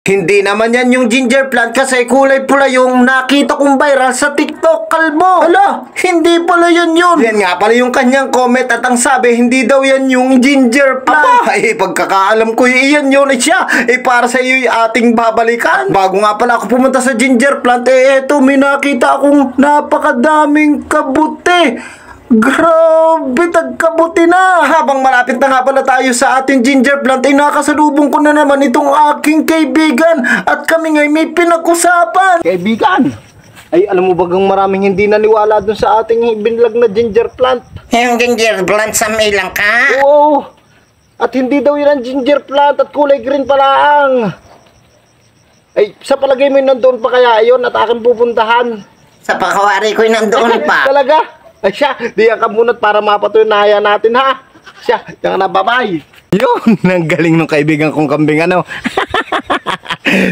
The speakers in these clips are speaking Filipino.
Hindi naman yan yung ginger plant kasi kulay pula yung nakita kong viral sa TikTok, kalbo. Hala, hindi pala yan yun. Yan nga pala yung kanyang comment at ang sabi, hindi daw yan yung ginger plant. Aba, pagkakaalam ko yan yun siya. Para sa iyo ating babalikan. Bago nga pala ako pumunta sa ginger plant, eto, may nakita akong napakadaming kabuti. Grabe, tagkabuti na! Habang malapit na nga pala tayo sa ating ginger plant, ay nakasalubong ko na naman itong aking kaibigan at kami ngay may pinag-usapan. Kaibigan, ay alam mo bagang maraming hindi naniwala dun sa ating binlag na ginger plant? Yung ginger plant sa may langka? Oo, at hindi daw yun ang ginger plant at kulay green pala ang. Ay, sa palagay mo nandoon pa kaya yun at aking pupuntahan? Sa pakawari ko'y nandoon pa. Talaga? Ay siya, diyan ka munat para mapatunayan natin ha. Siya, diyan ka na, bye-bye. Yun, ang galing ng kaibigan kong kambing ano.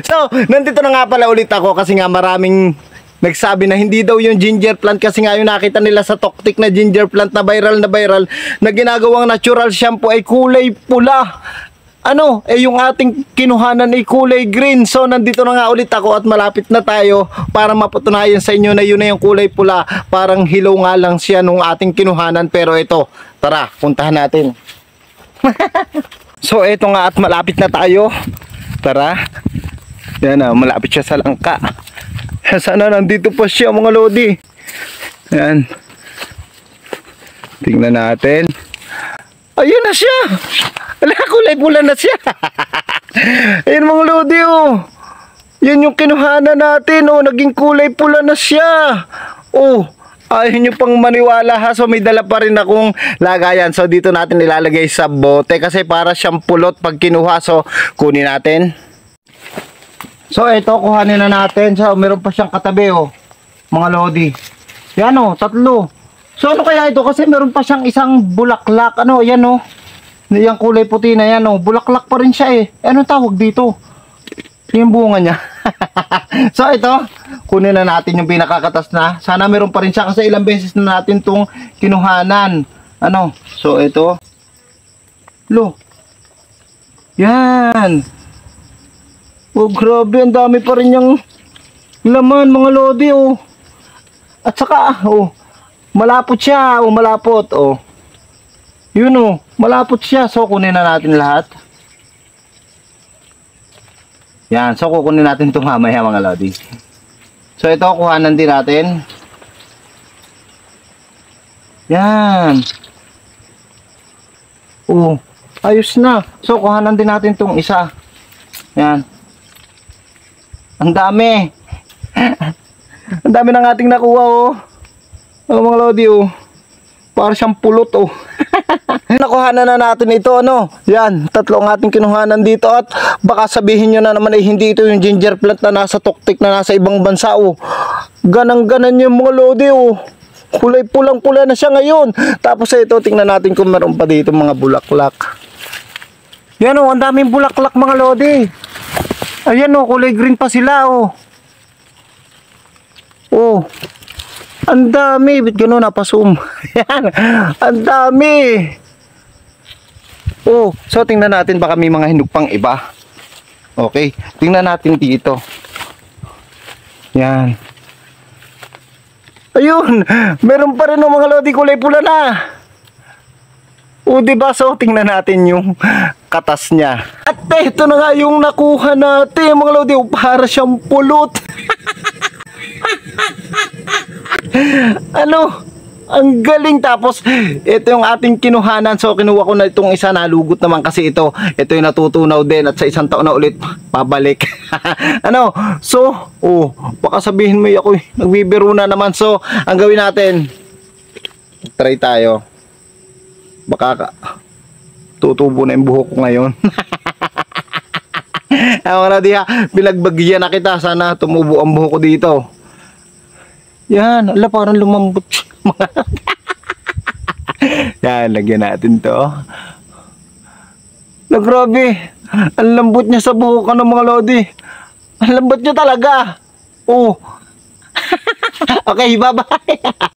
So, nandito na nga pala ulit ako kasi nga maraming nagsabi na hindi daw yung ginger plant kasi nga yung nakita nila sa TikTok na ginger plant na viral na ginagawang natural shampoo ay kulay pula. Ano, yung ating kinuhanan ay kulay green. So, nandito na nga ulit ako at malapit na tayo para mapatunayan sa inyo na yun na yung kulay pula. Parang hilaw nga lang siya nung ating kinuhanan. Pero ito, tara, puntahan natin. So, ito nga at malapit na tayo. Tara. Yan na, malapit siya sa langka. Sana nandito pa siya mga lodi. Yan. Tingnan natin. Ayun na siya. Ala, kulay pula na siya. Ayun mga lodi oh. Yan yung kinuhanan natin oh. Naging kulay pula na siya. Oh, ayun yung pang maniwala ha. So may dala pa rin akong lagayan. So dito natin ilalagay sa bote kasi para siyang pulot pag kinuha. So kunin natin. So ito kuhanin na natin. So meron pa siyang katabi oh. Mga lodi. Yan oh, tatlo. So ano kaya ito? Kasi meron pa siyang isang bulaklak. Ano, yan oh. Yung kulay puti na yan oh. Bulaklak pa rin siya eh. Anong tawag dito? Yung bunga niya. So ito, kunin na natin yung pinakakatas na. Sana meron pa rin siya kasi ilang beses na natin itong kinuhanan. Ano? So ito. Lo. Yan. Oh grabe, ang dami pa rin yung laman mga lodi oh. At saka oh, malapot siya oh, malapot oh. Yun oh, malapot siya. So kunin na natin lahat. Yan, so kukunin natin itong mamaya mga lodi. So ito, kuhanan din natin. Yan. Oh, ayos na. So kuhanan din natin itong isa. Yan. Ang dami. Ang dami ng ating nakuha oh. Oh mga lodi oh. Para siyang pulot oh. Nakuhanan na natin ito ano. Yan, tatlo ang ating kinuhanan dito. At baka sabihin nyo na naman ay hindi ito yung ginger plant na nasa TikTok na nasa ibang bansa oh. Ganang-ganan yung mga lodi oh. Kulay pulang-pula na siya ngayon. Tapos ito, tingnan natin kung meron pa dito mga bulaklak. Yan oh, ang daming bulaklak mga lodi. Ayan oh, kulay green pa sila oh. Oh. Ang dami, bit gano'n napasum. Yan, ang dami. Oh, so tingnan natin baka may mga hinog pang iba. Okay, tingnan natin dito. Yan. Ayun, meron pa rin ng mga lodi kulay pula na. O diba, so tingnan natin yung katas niya. At ito na nga yung nakuha natin mga lodi, para siyang pulot. Ano? Ang galing. Tapos ito yung ating kinuhanan. So kinuha ko na itong isa, nalugot naman kasi ito yung natutunaw din at sa isang taon na ulit pabalik. Ano? So, oh, baka sabihin mo ako nagbibiro na naman. So, ang gawin natin, try tayo. Baka tutubo na yung buhok ko ngayon. Ako na diha, pinagbagyan na kita. Sana tumubo ang buhok ko dito. Yan, ala parang lumambot siya. Yan, lagyan natin to. Na grabe, ang lambot niya sa buhok ko ng mga lodi. Ang lambot niya talaga. Oh. Okay, bye-bye.